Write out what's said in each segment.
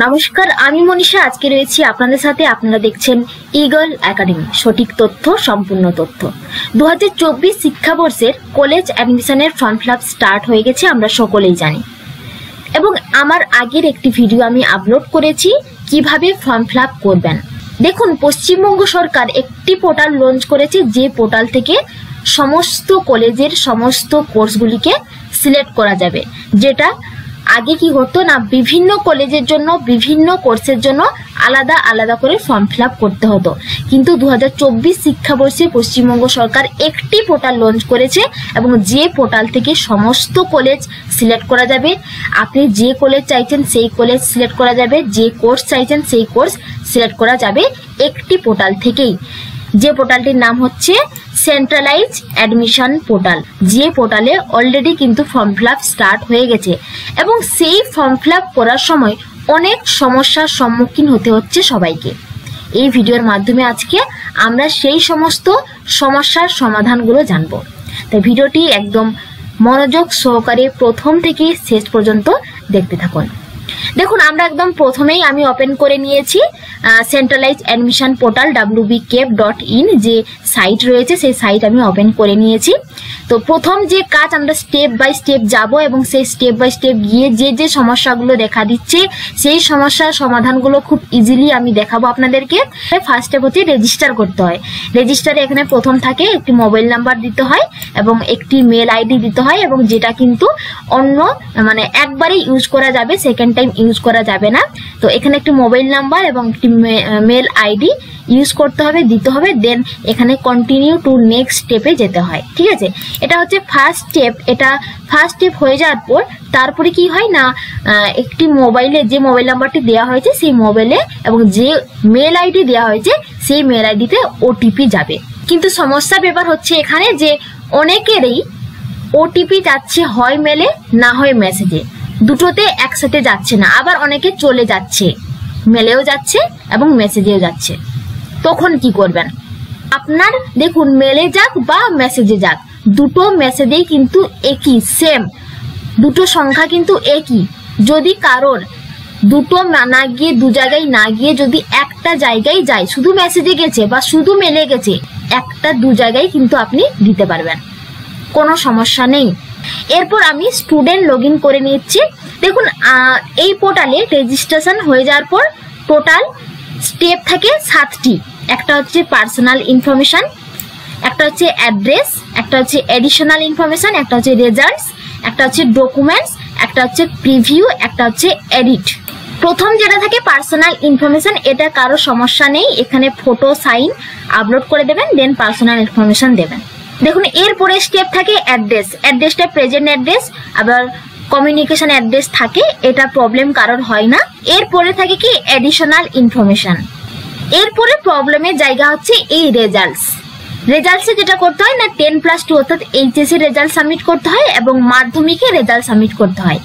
নমস্কার, আমি মনীষা। আজকে রয়েছি আপনাদের সাথে। আপনারা দেখছেন ইগল একাডেমি, সঠিক তথ্য, সম্পূর্ণ তথ্য। 2024 শিক্ষাবর্ষের কলেজ অ্যাডমিশনের ফর্ম ফিল আপ স্টার্ট হয়ে গেছে, আমরা সকলেই জানি। এবং আমার আগের একটি ভিডিও আমি আপলোড করেছি কিভাবে ফর্ম ফিল আপ করবেন। দেখুন, পশ্চিমবঙ্গ সরকার একটি পোর্টাল লঞ্চ করেছে, যে পোর্টাল থেকে সমস্ত কলেজের সমস্ত কোর্সগুলিকে সিলেক্ট করা যাবে। যেটা আগে কি হতো না, বিভিন্ন কলেজের জন্য বিভিন্ন কোর্সের জন্য আলাদা আলাদা করে ফর্ম ফিল আপ করতে হতো। কিন্তু 2024 শিক্ষাবর্ষে পশ্চিমবঙ্গ সরকার একটি পোর্টাল লঞ্চ করেছে, এবং যে পোর্টাল থেকে সমস্ত কলেজ সিলেক্ট করা যাবে। আপনি যে কলেজ চাইছেন সেই কলেজ সিলেক্ট করা যাবে, যে কোর্স চাইছেন সেই কোর্স সিলেক্ট করা যাবে একটি পোর্টাল থেকেই। যে পোর্টালটির নাম হচ্ছে সেন্ট্রালাইজ অ্যাডমিশন পোর্টাল। যে পোর্টালে অলরেডি কিন্তু ফর্ম ফিল আপ স্টার্ট হয়ে গেছে, এবং সেই ফর্ম ফিল আপ করার সময় অনেক সমস্যার সম্মুখীন হতে হচ্ছে সবাইকে। এই ভিডিওর মাধ্যমে আজকে আমরা সেই সমস্ত সমস্যার সমাধানগুলো জানবো। তাই ভিডিওটি একদম মনোযোগ সহকারে প্রথম থেকে শেষ পর্যন্ত দেখতে থাকুন। দেখুন, আমরা একদম প্রথমেই আমি ওপেন করে নিয়েছি সেন্ট্রালাইজ অ্যাডমিশন পোর্টাল wbcap.in যে সাইট রয়েছে, সেই সাইট আমি ওপেন করে নিয়েছি। তো প্রথম যে কাজ, আমরা স্টেপ বাই স্টেপ যাব, এবং সেই স্টেপ বাই স্টেপ গিয়ে যে যে সমস্যাগুলো দেখা দিচ্ছে সেই সমস্যার সমাধানগুলো খুব ইজিলি আমি দেখাবো আপনাদেরকে। ফার্স্ট স্টেপ হচ্ছে রেজিস্টার করতে হয়। রেজিস্টারে এখানে প্রথম থাকে একটি মোবাইল নাম্বার দিতে হয় এবং একটি মেল আইডি দিতে হয়, এবং যেটা কিন্তু অন্য একবারে ইউজ করা যাবে, সেকেন্ড টাইম ইউজ করা যাবে না। তো এখানে একটি মোবাইল নাম্বার এবং একটি মেল আইডি ইউজ করতে হবে, দিতে হবে। দেন এখানে কন্টিনিউ টু নেক্সট স্টেপে যেতে হয়। ঠিক আছে, এটা হচ্ছে ফার্স্ট স্টেপ। এটা ফার্স্ট স্টেপ হয়ে যাওয়ার পর তারপরে কি হয় না, একটি মোবাইলে যে মোবাইল নাম্বারটি দেওয়া হয়েছে সেই মোবাইলে এবং যে মেল আইডি দেওয়া হয়েছে সেই মেল আইডিতে ওটিপি যাবে। কিন্তু সমস্যার ব্যাপার হচ্ছে এখানে যে অনেকেরই ওটিপি যাচ্ছে হয় মেলে না হয় মেসেজে, দুটোতে একসাথে যাচ্ছে না। আবার অনেকে চলে যাচ্ছে, মেলেও যাচ্ছে এবং মেসেজেও যাচ্ছে। তখন কি করবেন? আপনার দেখুন, মেলে যাক বা মেসেজে যাক, দুটো মেসেজেই কিন্তু একই, সেম, দুটো সংখ্যা কিন্তু একই। যদি কারোর দুটো না গিয়ে দু জায়গায় না গিয়ে যদি একটা জায়গায় যায়, শুধু মেসেজে গেছে বা শুধু মেলে গেছে, একটা দু জায়গায় কিন্তু আপনি দিতে পারবেন, কোনো সমস্যা নেই। এরপর আমি স্টুডেন্ট লগ ইন করে নিচ্ছি। দেখুন, এই পোর্টালে রেজিস্ট্রেশন হয়ে যাওয়ার পর টোটাল স্টেপ থাকে 7টি। একটা হচ্ছে পার্সোনাল ইনফরমেশন, একটা হচ্ছে অ্যাড্রেস, একটা হচ্ছে এডিশনাল ইনফরমেশন, একটা হচ্ছে রেজাল্টস, একটা হচ্ছে ডকুমেন্টস, একটা হচ্ছে প্রিভিউ, একটা হচ্ছে এডিট। প্রথম যেটা থাকে পার্সোনাল ইনফরমেশন, এটা কারো সমস্যা নেই, এখানে ফটো সাইন আপলোড করে দেবেন, দেন পার্সোনাল ইনফরমেশন দেবেন। দেখুন, এরপরে স্টেপ থাকে অ্যাড্রেস। অ্যাড্রেসটা প্রেজেন্ট অ্যাড্রেস, আবার কমিউনিকেশন অ্যাড্রেস থাকে, এটা প্রবলেম কারোর হয় না। এরপরে থাকে কি এডিশনাল ইনফরমেশন। এরপরে প্রবলেমের জায়গা হচ্ছে এই রেজাল্টস। রেজাল্টসে যেটা করতে হয় না, 10+2 অর্থাৎ এইচএসসি রেজাল্ট সাবমিট করতে হয় এবং মাধ্যমিকের রেজাল্ট সাবমিট করতে হয়।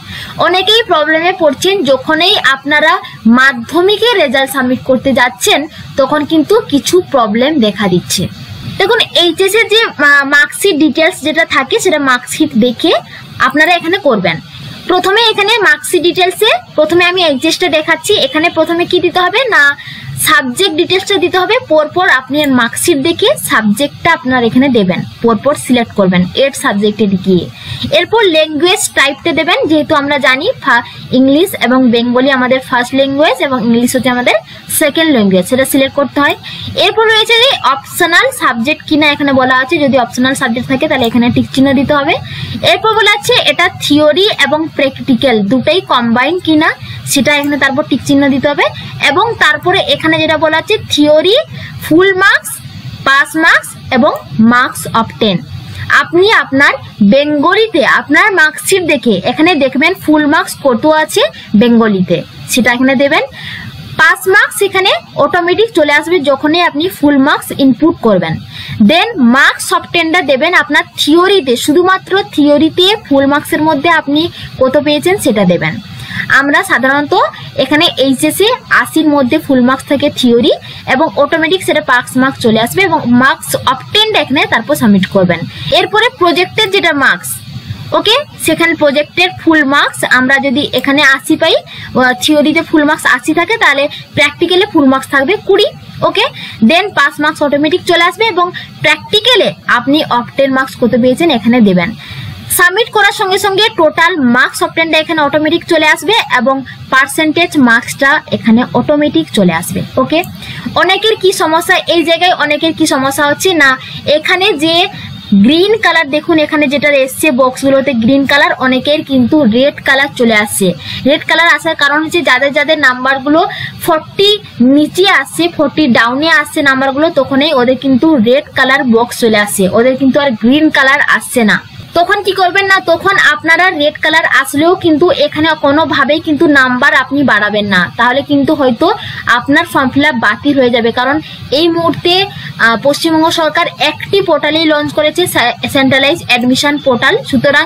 অনেকেই প্রবলেমে পড়ছেন, যখনই আপনারা মাধ্যমিকের রেজাল্ট সাবমিট করতে যাচ্ছেন তখন কিন্তু কিছু প্রবলেম দেখা দিচ্ছে। দেখুন, এইচএস এর যে মার্কশিট ডিটেলস যেটা থাকে, সেটা মার্কশিট দেখে আপনারা এখানে করবেন। প্রথমে এখানে মার্কশিট ডিটেলসে প্রথমে আমি এইচএসটা দেখাচ্ছি। এখানে প্রথমে কি দিতে হবে না, সাবজেক্ট ডিটেলসটা দিতে হবে। পরপর আপনি মার্কশিট দেখে সাবজেক্টটা আপনার এখানে দেবেন, পরপর সিলেক্ট করবেন 8 সাবজেক্টে গিয়ে। এরপর ল্যাঙ্গুয়েজ টাইপটা দেবেন, যেহেতু আমরা জানি ইংলিশ এবং বেঙ্গলি আমাদের ফার্স্ট ল্যাঙ্গুয়েজ এবং ইংলিশ হচ্ছে আমাদের সেকেন্ড ল্যাঙ্গুয়েজ, সেটা সিলেক্ট করতে হয়। এরপর রয়েছে যে অপশনাল সাবজেক্ট কিনা, এখানে বলা আছে যদি অপশনাল সাবজেক্ট থাকে তাহলে এখানে টিক চিহ্ন দিতে হবে। এরপর বলা আছে এটা থিওরি এবং প্র্যাকটিক্যাল দুটোই কম্বাইন কিনা, সেটা এখানে তারপর টিক চিহ্ন দিতে হবে। এবং তারপরে এখানে যেটা বলা আছে theory full marks, pass marks এবং মার্কস অফ 10। আপনি আপনার বেঙ্গলিতে আপনার মার্কশিট দেখে এখানে দেখবেন ফুল মার্কস কত আছে বেঙ্গলিতে, সেটা এখানে দেবেন। পাস মার্কস এখানে অটোমেটিক চলে আসবে যখনই আপনি ফুল মার্কস ইনপুট করবেন। দেন মার্কস অফ 10টা দেবেন আপনার থিওরিতে, শুধুমাত্র থিওরিতে ফুল মার্কসের মধ্যে আপনি কত পেয়েছেন সেটা দেবেন। আমরা সাধারণত এখানে এইচএসে 80-র মধ্যে ফুল মার্কস থাকে থিওরি, এবং অটোমেটিক সেটা পাস মার্কস চলে আসবে এবং মার্কস অফ 10টা এখানে তারপর সাবমিট করবেন। এরপরে প্রজেক্টের যেটা মার্কস, ওকে, সেখানে প্রজেক্টের ফুল মার্কস আমরা যদি এখানে 80 পাই, থিওরিতে ফুল মার্কস 80 থাকে, তাহলে প্র্যাকটিক্যালে ফুল মার্কস থাকবে 20। ওকে, দেন পাস মার্কস অটোমেটিক চলে আসবে এবং প্র্যাকটিক্যালে আপনি অপটেন মার্কস কত পেয়েছেন এখানে দেবেন। সাবমিট করার সঙ্গে সঙ্গে টোটাল মার্কস অপটেনটা এখানে অটোমেটিক চলে আসবে এবং পার্সেন্টেজ মার্কসটা এখানে অটোমেটিক চলে আসবে। ওকে, অনেকের কি সমস্যা এই জায়গায়, অনেকের কি সমস্যা হচ্ছে না, এখানে যে গ্রিন কালার দেখুন, এখানে যেটা এসছে বক্সগুলোতে গ্রিন কালার, অনেকের কিন্তু রেড কালার চলে আসছে। রেড কালার আসার কারণ হচ্ছে যাদের যাদের নাম্বারগুলো 40 নিচে আসছে, 40 ডাউনে আসছে নাম্বারগুলো, তখনই ওদের কিন্তু রেড কালার বক্স চলে আসছে, ওদের কিন্তু আর গ্রিন কালার আসছে না। তখন কি করবেন না, তখন আপনারা রেড কালার আসলেও কিন্তু এখানে কোনোভাবেই কিন্তু নাম্বার আপনি বাড়াবেন না, তাহলে কিন্তু হয়তো আপনার ফর্ম ফিল আপ বাতিল হয়ে যাবে। কারণ এই মুহূর্তে পশ্চিমবঙ্গ সরকার একটি পোর্টালেই লঞ্চ করেছে, সেন্ট্রালাইজ অ্যাডমিশন পোর্টাল। সুতরাং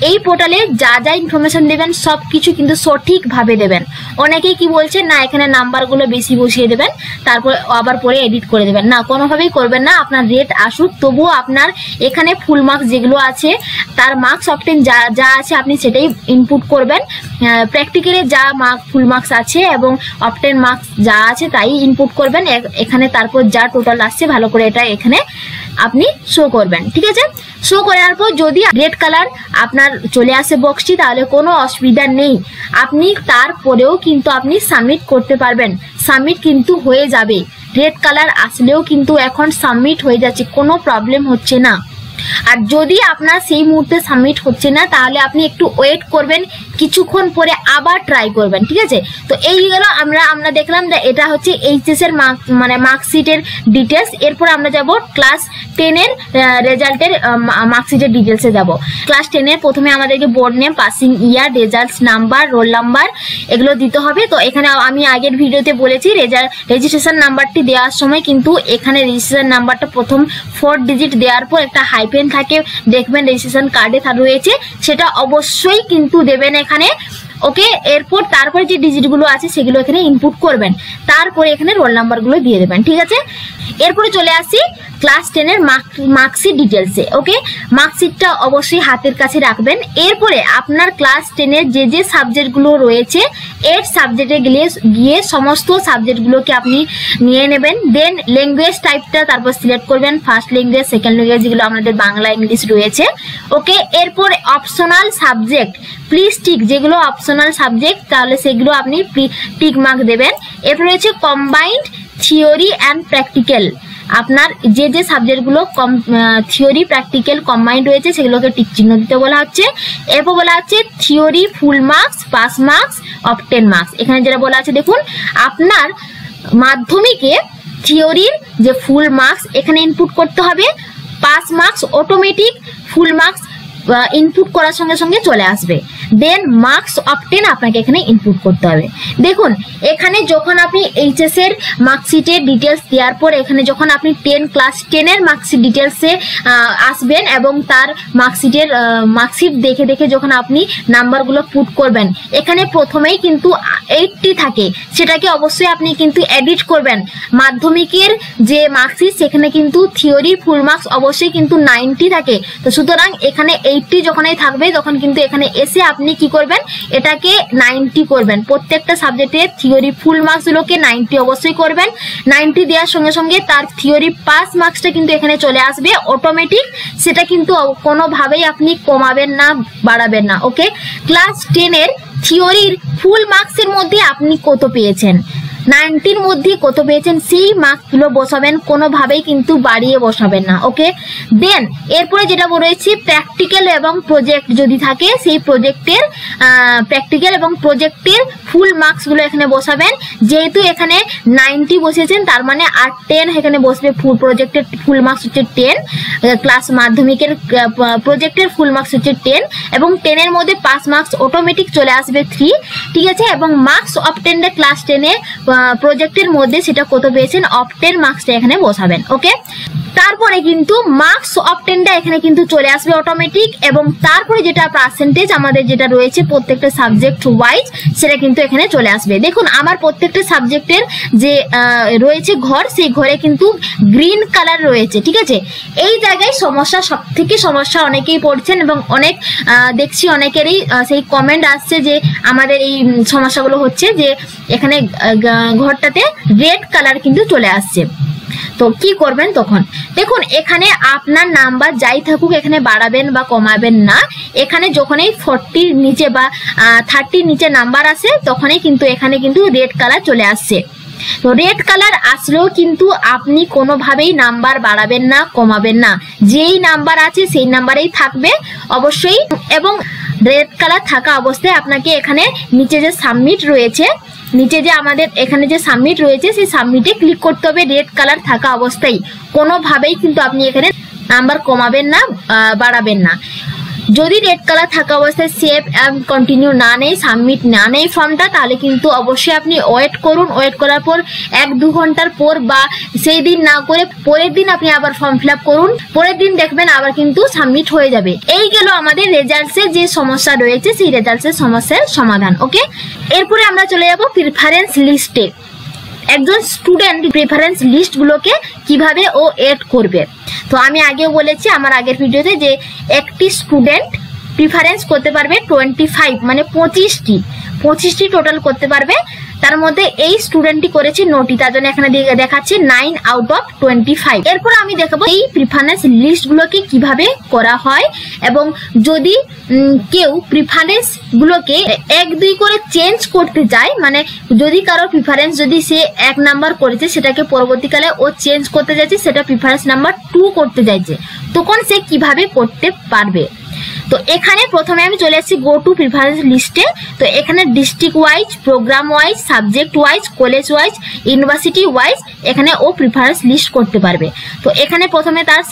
এই পোর্টালে যা যা ইনফরমেশন দেবেন সব কিছু কিন্তু সঠিকভাবে দেবেন। অনেকেই কি বলছেন না, এখানে নাম্বারগুলো বেশি বসিয়ে দেবেন, তারপর আবার পরে এডিট করে দেবেন, না কোনোভাবেই করবেন না। আপনার রেট আসুক, তবুও আপনার এখানে ফুল মার্কস যেগুলো আছে তার মার্কস অপটেন যা যা আছে আপনি সেটাই ইনপুট করবেন। প্র্যাকটিক্যালে যা ফুল মার্কস আছে এবং অপটেন মার্কস যা আছে তাই ইনপুট করবেন এখানে, তারপর যা টোটাল আসছে ভালো করে এটা এখানে আপনি শো করবেন। ঠিক আছে, শো করার পর যদি রেড কালার আপনার চলে আসে বক্সটি, তাহলে কোনো অসুবিধা নেই, আপনি তারপরেও কিন্তু আপনি সাবমিট করতে পারবেন, সাবমিট কিন্তু হয়ে যাবে। রেড কালার আসলেও কিন্তু এখন সাবমিট হয়ে যাচ্ছে, কোনো প্রবলেম হচ্ছে না। আর যদি আপনার সেই মুহূর্তে সাবমিট হচ্ছে না, তাহলে আপনি একটু ওয়েট করবেন, কিছুক্ষণ পরে আবার ট্রাই করবেন। ঠিক আছে, তো এই গেল আমরা দেখলাম যে এটা হচ্ছে এইচএস এর মার্কশিটের ডিটেলস। এরপর আমরা যাব ক্লাস 10 এর রেজাল্টের মার্কশিটের ডিটেলসে যাব। ক্লাস 10 এর প্রথমে আমাদেরকে বোর্ড নেম, পাসিং ইয়ার, রেজাল্টস নাম্বার, রোল নাম্বার এগুলো দিতে হবে। তো এখানে আমি আগের ভিডিওতে বলেছি রেজিস্ট্রেশন নাম্বারটি দেওয়ার সময় কিন্তু এখানে রেজিস্ট্রেশন নাম্বারটা প্রথম 4 ডিজিট দেওয়ার পর একটা হাইফেন থাকে, দেখবেন রেজিস্ট্রেশন কার্ডে রয়েছে, সেটা অবশ্যই কিন্তু দেবেন এখানে। ওকে, এরপর তারপরে যে ডিজিটগুলো আছে সেগুলো এখানে ইনপুট করবেন, তারপরে এখানে রোল নাম্বারগুলো দিয়ে দেবেন। ঠিক আছে, এরপরে চলে আসি ক্লাস 10 এর মার্কশিট ডিটেলসে। ওকে, মার্কশিটটা অবশ্যই হাতের কাছে রাখবেন। এরপরে আপনার ক্লাস 10 এর যে সাবজেক্টগুলো রয়েছে, 8 সাবজেক্টে গিয়ে সমস্ত সাবজেক্টগুলোকে আপনি নিয়ে নেবেন। দেন ল্যাঙ্গুয়েজ টাইপটা তারপর সিলেক্ট করবেন, ফার্স্ট ল্যাঙ্গুয়েজ, সেকেন্ড ল্যাঙ্গুয়েজ, যেগুলো আমাদের বাংলা ইংলিশ রয়েছে। ওকে, এরপর অপশনাল সাবজেক্ট প্লিজ টিক, যেগুলো অপশনাল সাবজেক্ট তাহলে সেগুলো আপনি টিক মার্ক দেবেন। এরপর রয়েছে কম্বাইন্ড থিওরি অ্যান্ড প্র্যাকটিক্যাল, আপনার যে সাবজেক্টগুলো থিওরি প্র্যাকটিক্যাল কম্বাইন্ড রয়েছে সেগুলোকে টিক চিহ্ন দিতে বলা হচ্ছে। এরপর বলা হচ্ছে theory full marks, pass marks, obtained marks. এখানে যেটা বলা আছে দেখুন, আপনার মাধ্যমিকে থিওরির যে ফুল মার্কস এখানে ইনপুট করতে হবে, pass marks automatic full marks input করার সঙ্গে সঙ্গে চলে আসবে। দেন মার্কস অপটেন আপনাকে এখানে ইনপুট করতে হবে। দেখুন এখানে যখন আপনি এইচএস এর মার্কশিটের ডিটেলস দেওয়ার পর এখানে যখন আপনি ক্লাস 10 এর মার্কশিট ডিটেলসে আসবেন এবং তার মার্কশিট দেখে দেখে যখন আপনি নাম্বারগুলো পুট করবেন, এখানে প্রথমেই কিন্তু 80 থাকে, সেটাকে অবশ্যই আপনি কিন্তু এডিট করবেন। মাধ্যমিকের যে মার্কশিট সেখানে কিন্তু থিওরি ফুল মার্কস অবশ্যই কিন্তু 90 থাকে, তো সুতরাং এখানে 80 যখনই থাকবে তখন কিন্তু এখানে এসে আপনি কি করবেন, এটাকে 90 করবেন। প্রত্যেকটা সাবজেক্টে থিওরি ফুল মার্কসগুলোকে 90 অবশ্যই করবেন। 90 দেওয়ার সঙ্গে সঙ্গে তার থিওরি পাস মার্কসটা কিন্তু এখানে চলে আসবে অটোমেটিক, সেটা কিন্তু কোনোভাবেই আপনি কমাবেন না, বাড়াবেন না। ওকে, ক্লাস 10 এর থিওরির ফুল মার্কসের মধ্যে আপনি কত পেয়েছেন, 90-র মধ্যে কত পেয়েছেন সেই মার্কসগুলো বসাবেন, কোনোভাবেই কিন্তু বাড়িয়ে বসাবেন না। ওকে, দেন এরপরে যেটা বলেছি প্র্যাকটিক্যাল এবং প্রজেক্ট যদি থাকে সেই প্রজেক্টের প্র্যাকটিক্যাল এবং প্রজেক্টের ফুল মার্কসগুলো এখানে বসাবেন। যেহেতু এখানে 90 বসেছেন তার মানে আর 10 এখানে বসবে, ফুল প্রজেক্টের ফুল মার্কস হচ্ছে 10, ক্লাস মাধ্যমিকের প্রজেক্টের ফুল মার্কস হচ্ছে 10 এবং 10 এর মধ্যে পাস মার্কস অটোমেটিক চলে আসবে 3। ঠিক আছে, এবং মার্কস অপটেন্ড ক্লাস 10 এ প্রজেক্টের মধ্যে সেটা কত পেয়েছেন অপটেন মার্কসটা এখানে বসাবেন। ওকে, তারপরে কিন্তু মার্কস অবটেনটা এখানে কিন্তু চলে আসবে অটোমেটিক, এবং তারপরে যেটা পার্সেন্টেজ আমাদের যেটা রয়েছে প্রত্যেকটা সাবজেক্ট ওয়াইজ সেটা কিন্তু এখানে চলে আসবে। দেখুন আমার প্রত্যেকটা সাবজেক্টের যে রয়েছে ঘর, সেই ঘরে কিন্তু গ্রিন কালার রয়েছে, ঠিক আছে। এই জায়গায় সমস্যা, সব থেকে সমস্যা অনেকেই পড়ছেন এবং অনেক দেখছি অনেকেরই সেই কমেন্ট আসছে যে আমাদের এই সমস্যাগুলো হচ্ছে যে এখানে ঘরটাতে রেড কালার কিন্তু চলে আসছে। তো কি করবেন তখন? দেখুন এখানে আপনার নাম্বার যাই থাকুক এখানে বাড়াবেন বা কমাবেন না। এখানে যখনই 40 নিচে বা 30 নিচে নাম্বার আসে তখনই কিন্তু এখানে কিন্তু রেড কালার চলে আসছে। তো রেড কালার আসলেও কিন্তু আপনি কোনোভাবেই নাম্বার বাড়াবেন না, কমাবেন না, যেই নাম্বার আছে সেই নাম্বারেই থাকবে অবশ্যই। এবং রেড কালার থাকা অবস্থায় আপনাকে এখানে নিচে যে সাবমিট রয়েছে, নিচে যে আমাদের এখানে যে সাবমিট রয়েছে সেই সাবমিটে ক্লিক করতে হবে রেড কালার থাকা অবস্থায়। কোনোভাবেই কিন্তু আপনি এখানে নাম্বার কমাবেন না, বাড়াবেন না। যদি রেড কালার থাকা অবস্থায় সেভ এন্ড কন্টিনিউ না নেই, সাবমিট না নেই ফর্মটা, তাহলে কিন্তু অবশ্যই আপনি ওয়েট করুন। ওয়েট করার পর 1-2 ঘন্টার পর বা সেই দিন না করে পরের দিন আপনি আবার ফর্ম ফিল আপ করুন। পরের দিন দেখবেন আবার কিন্তু সাবমিট হয়ে যাবে। এই গেল আমাদের রেজাল্টসের যে সমস্যা রয়েছে সেই রেজাল্টসের সমস্যার সমাধান। ওকে, এরপরে আমরা চলে যাব প্রিফারেন্স লিস্টে। একজন স্টুডেন্ট প্রেফারেন্স লিস্ট গুলোকে কিভাবে ও এড করবে। তো আমি আগেও বলেছি আমার আগের ভিডিওতে যে একটি স্টুডেন্ট প্রিফারেন্স করতে পারবে 25, মানে 25টি টোটাল করতে পারবে। তার মধ্যে এই স্টুডেন্টটি করেছে 9টি, তার জন্য এখানে দেখাচ্ছে 9 আউট অফ 25। এরপর আমি দেখাবো এই প্রিফারেন্স লিস্ট গুলোকে কিভাবে করা হয়, এবং যদি কেউ প্রিফারেন্স গুলোকে 1-2 করে চেঞ্জ করতে চায়, মানে যদি কারো প্রিফারেন্স যদি সে 1 নাম্বার করেছে সেটাকে পরবর্তীকালে ও চেঞ্জ করতে চাইছে, সেটা প্রিফারেন্স নাম্বার 2 করতে চাইছে, তখন সে কিভাবে করতে পারবে। তো এখানে প্রথমে আমি চলে আসছি গো টু প্রিফারেন্স লিস্টে। তো এখানে district wise, program wise, subject wise, college wise, university wise এখানে ও প্রিফারেন্স লিস্ট করতে পারবে। তো এখানে প্রথমে তার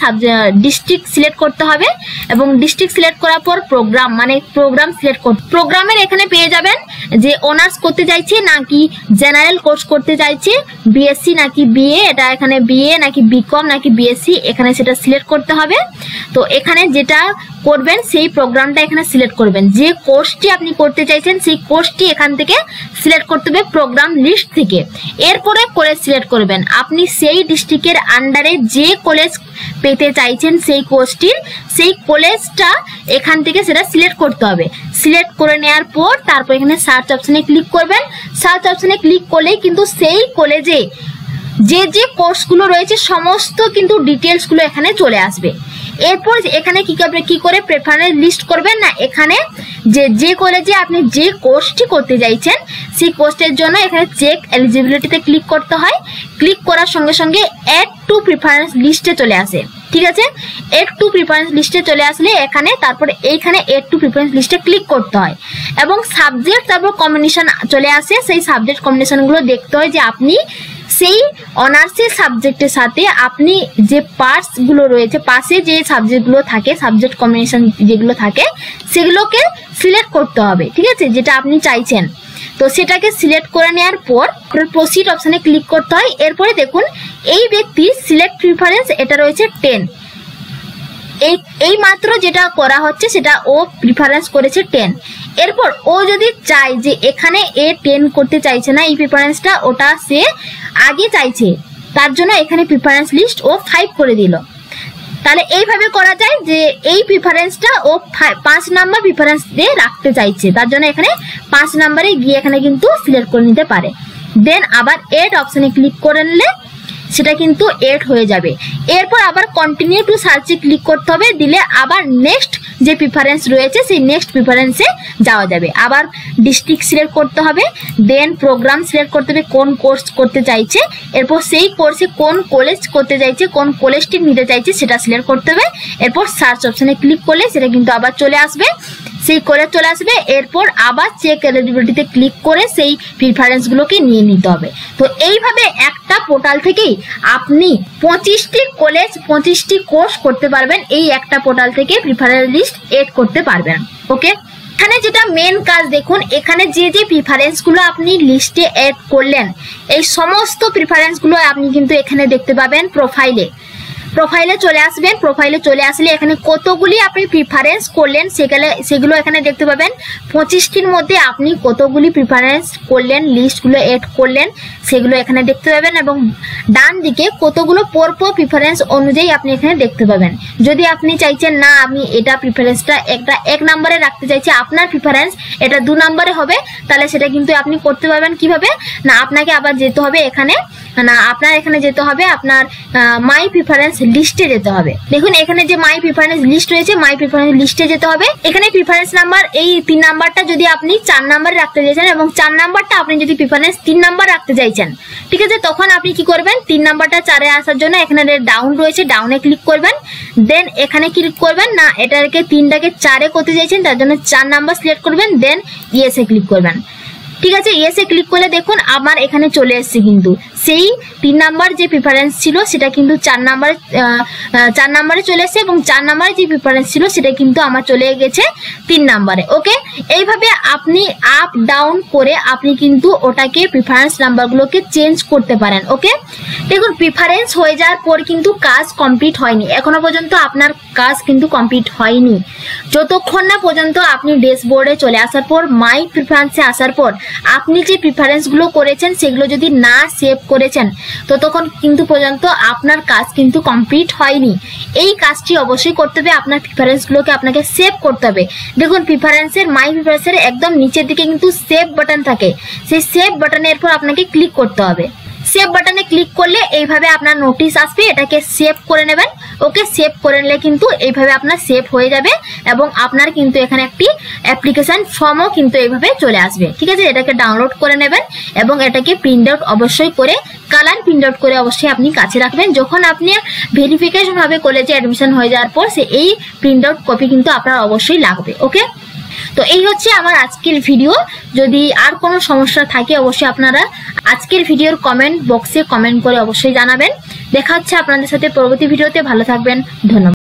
ডিস্ট্রিক্ট সিলেক্ট করতে হবে, এবং ডিস্ট্রিক্ট সিলেক্ট করার পর প্রোগ্রাম, মানে প্রোগ্রাম সিলেক্ট করতে, প্রোগ্রামের এখানে পেয়ে যাবেন যে অনার্স করতে চাইছে নাকি জেনারেল কোর্স করতে চাইছে, বিএসসি নাকি বিএ, এটা এখানে বিএ নাকি বিকম নাকি বিএসসি, এখানে সেটা সিলেক্ট করতে হবে। তো এখানে যেটা করবেন সেই প্রোগ্রামটা এখানে সিলেক্ট করবেন। যে কোর্সটি আপনি করতে চাইছেন সেই কোর্সটি এখান থেকে সিলেক্ট করতে হবে প্রোগ্রাম লিস্ট থেকে। এরপরে কলেজ সিলেক্ট করবেন। আপনি সেই ডিস্ট্রিক্টের আন্ডারে যে কলেজ পেতে চাইছেন সেই কোর্সটির, সেই কলেজটা এখান থেকে সেটা সিলেক্ট করতে হবে। সিলেক্ট করে নেওয়ার পর তারপর এখানে সার্চ অপশনে ক্লিক করবেন। সার্চ অপশনে ক্লিক করলেই কিন্তু সেই কলেজে যে যে কোর্সগুলো রয়েছে সমস্ত কিন্তু ডিটেলসগুলো এখানে চলে আসবে। এরপর এখানে কি করে প্রেফারেন্স লিস্ট করবেন না, এখানে যে কলেজে আপনি যে কোর্সটি করতে চাইছেন সেই কোর্সের জন্য এখানে চেক এলিজিবিলিটিতে ক্লিক করতে হয়। ক্লিক করার সঙ্গে সঙ্গে অ্যাড টু প্রিফারেন্স লিস্টে চলে আসে, ঠিক আছে। এড টু প্রিফারেন্স লিস্টে চলে আসলে এখানে তারপরে এইখানে এড টু প্রিফারেন্স লিস্টে ক্লিক করতে হয়, এবং সাবজেক্ট তারপর কম্বিনেশন চলে আসে। সেই সাবজেক্ট কম্বিনেশনগুলো দেখতে হয় যে আপনি সেই অনার্সের সাবজেক্টের সাথে আপনি যে পার্টসগুলো রয়েছে, পাশে যে সাবজেক্টগুলো থাকে, সাবজেক্ট কম্বিনেশন যেগুলো থাকে সেগুলোকে সিলেক্ট করতে হবে, ঠিক আছে, যেটা আপনি চাইছেন। তো সেটাকে সিলেক্ট করে নেওয়ার পর প্রসিড অপশনে ক্লিক করতে হয়। এরপরে দেখুন এই ব্যক্তি সিলেক্ট প্রিফারেন্স এটা রয়েছে 10। এই মাত্র যেটা করা হচ্ছে সেটা ও প্রিফারেন্স করেছে 10। এরপর ও যদি চায় যে এখানে এ 10 করতে চাইছে না, এই প্রিফারেন্সটা ওটা সে আগে চাইছে, তার জন্য এখানে প্রিফারেন্স লিস্ট ও 5 করে দিল। তাহলে এইভাবে করা যায় যে এই প্রিফারেন্সটা ও 5 নাম্বার প্রিফারেন্স দিয়ে রাখতে চাইছে, তার জন্য এখানে 5 নাম্বারে গিয়ে এখানে কিন্তু সিলেক্ট করে নিতে পারে। দেন আবার এড অপশনে ক্লিক করে নিলে সেটা কিন্তু এড হয়ে যাবে। এরপর আবার কন্টিনিউ টু সার্চে ক্লিক করতে হবে, দিলে আবার নেক্সট যে প্রিফারেন্স রয়েছে সেই নেক্সট প্রিফারেন্সে যাওয়া যাবে। আবার ডিস্ট্রিক্ট সিলেক্ট করতে হবে, দেন প্রোগ্রাম সিলেক্ট করতে হবে কোন কোর্স করতে চাইছে, এরপর সেই কোর্সে কোন কলেজ করতে চাইছে, কোন কলেজটি নিতে চাইছে সেটা সিলেক্ট করতে হবে। এরপর সার্চ অপশনে ক্লিক করলে সেটা কিন্তু আবার চলে আসবে, সেই কলেজ চলে আসবে। এরপর আবার চেক এলিজিবিলিটিতে ক্লিক করে সেই প্রিফারেন্সগুলোকে নিয়ে নিতে হবে। তো এইভাবে একটা পোর্টাল থেকেই আপনি 25টি কলেজ 25টি কোর্স করতে পারবেন, এই একটা পোর্টাল থেকে প্রিফারেন্স লিস্ট এড করতে পারবেন। ওকে, এখানে যেটা মেন কাজ দেখুন, এখানে যে যে প্রিফারেন্সগুলো আপনি লিস্টে এড করলেন এই সমস্ত প্রিফারেন্সগুলো আপনি কিন্তু এখানে দেখতে পাবেন প্রোফাইলে। প্রোফাইলে চলে আসবেন। প্রোফাইলে চলে আসলে এখানে কতগুলি আপনি প্রিফারেন্স করলেন সেগুলো এখানে দেখতে পাবেন। 25টির মধ্যে আপনি কতগুলি প্রিফারেন্স করলেন, লিস্টগুলো এড করলেন সেগুলো এখানে দেখতে পাবেন, এবং ডান দিকে কতগুলো পরপর প্রিফারেন্স অনুযায়ী আপনি এখানে দেখতে পাবেন। যদি আপনি চাইছেন না আমি এটা প্রিফারেন্সটা একটা 1 নম্বরে রাখতে চাইছি, আপনার প্রিফারেন্স এটা 2 নম্বরে হবে, তাহলে সেটা কিন্তু আপনি করতে পারবেন। কিভাবে না, আপনাকে আবার যেতে হবে এখানে, না আপনার এখানে যেতে হবে আপনার মাই প্রিফারেন্স লিস্টে যেতে হবে। দেখুন এখানে যে মাই প্রিফারেন্স লিস্ট রয়েছে, মাই প্রিফারেন্স লিস্টে যেতে হবে। এখানে প্রিফারেন্স নাম্বার এই 3 নাম্বারটা যদি আপনি 4 নম্বরে রাখতে চাইছেন এবং 4 নাম্বারটা আপনি যদি প্রিফারেন্স 3 নাম্বার রাখতে চাইছেন, ঠিক আছে, তখন আপনি কি করবেন, 3 নাম্বারটা 4-এ আসার জন্য এখানে ডাউন রয়েছে, ডাউনে ক্লিক করবেন। দেন এখানে ক্লিক করবেন না এটাকে 3টাকে 4-এ করতে চাইছেন, তার জন্য 4 নাম্বার সিলেক্ট করবেন, দেন ইয়েসে ক্লিক করবেন। ঠিক আছে, ইয়েসে ক্লিক করলে দেখুন আমার এখানে চলে এসেছে কিন্তু সেই 3 নাম্বার যে প্রিফারেন্স ছিল সেটা কিন্তু 4 নাম্বারে চলে এসেছে, এবং 4 নাম্বারে যে প্রিফারেন্স ছিল সেটা কিন্তু আমার চলে গেছে 3 নাম্বারে। ওকে, এইভাবে আপনি আপ ডাউন করে আপনি কিন্তু ওটাকে প্রিফারেন্স নাম্বারগুলোকে চেঞ্জ করতে পারেন। ওকে, দেখুন প্রিফারেন্স হয়ে যাওয়ার পর কিন্তু কাজ কমপ্লিট হয়নি, এখনো পর্যন্ত আপনার কাজ কিন্তু কমপ্লিট হয়নি। যতক্ষণ না পর্যন্ত আপনি ড্যাশবোর্ডে চলে আসার পর মাই প্রিফারেন্সে আসার পর আপনি যে প্রিফারেন্সগুলো করেছেন সেগুলো যদি না সেভ করেছেন ততক্ষণ কিন্তু পর্যন্ত আপনার কাজ কিন্তু কমপ্লিট হয়নি। এই কাজটি অবশ্যই করতে হবে, আপনার প্রিফারেন্সগুলোকে আপনাকে সেভ করতে হবে। দেখুন প্রিফারেন্সের মাই প্রিফারেন্সের একদম নিচের দিকে কিন্তু সেভ বাটন থাকে, সেই সেভ বাটনের পর আপনাকে ক্লিক করতে হবে। সেভ বাটনে ক্লিক করলে এইভাবে আপনার নোটিশ আসবে, এটাকে সেভ করে নেবেন। ওকে, সেভ করে নিলে কিন্তু এইভাবে আপনার সেভ হয়ে যাবে, এবং আপনার কিন্তু এখানে একটি অ্যাপ্লিকেশন ফর্মও কিন্তু এইভাবে চলে আসবে। ঠিক আছে, এটাকে ডাউনলোড করে নেবেন এবং এটাকে প্রিন্ট আউট অবশ্যই করে কালার প্রিন্ট আউট করে অবশ্যই আপনি কাছে রাখবেন। যখন আপনি ভেরিফিকেশন হবে কলেজে অ্যাডমিশন হয়ে যাওয়ার পর এই প্রিন্ট আউট কপি কিন্তু আপনার অবশ্যই লাগবে। ওকে, তো এই হচ্ছে আমার আজকের ভিডিও। যদি আর কোনো সমস্যা থাকে অবশ্যই আপনারা আজকের ভিডিওর কমেন্ট বক্সে কমেন্ট করে অবশ্যই জানাবেন। দেখা হচ্ছে আপনাদের সাথে পরবর্তী ভিডিওতে। ভালো থাকবেন, ধন্যবাদ।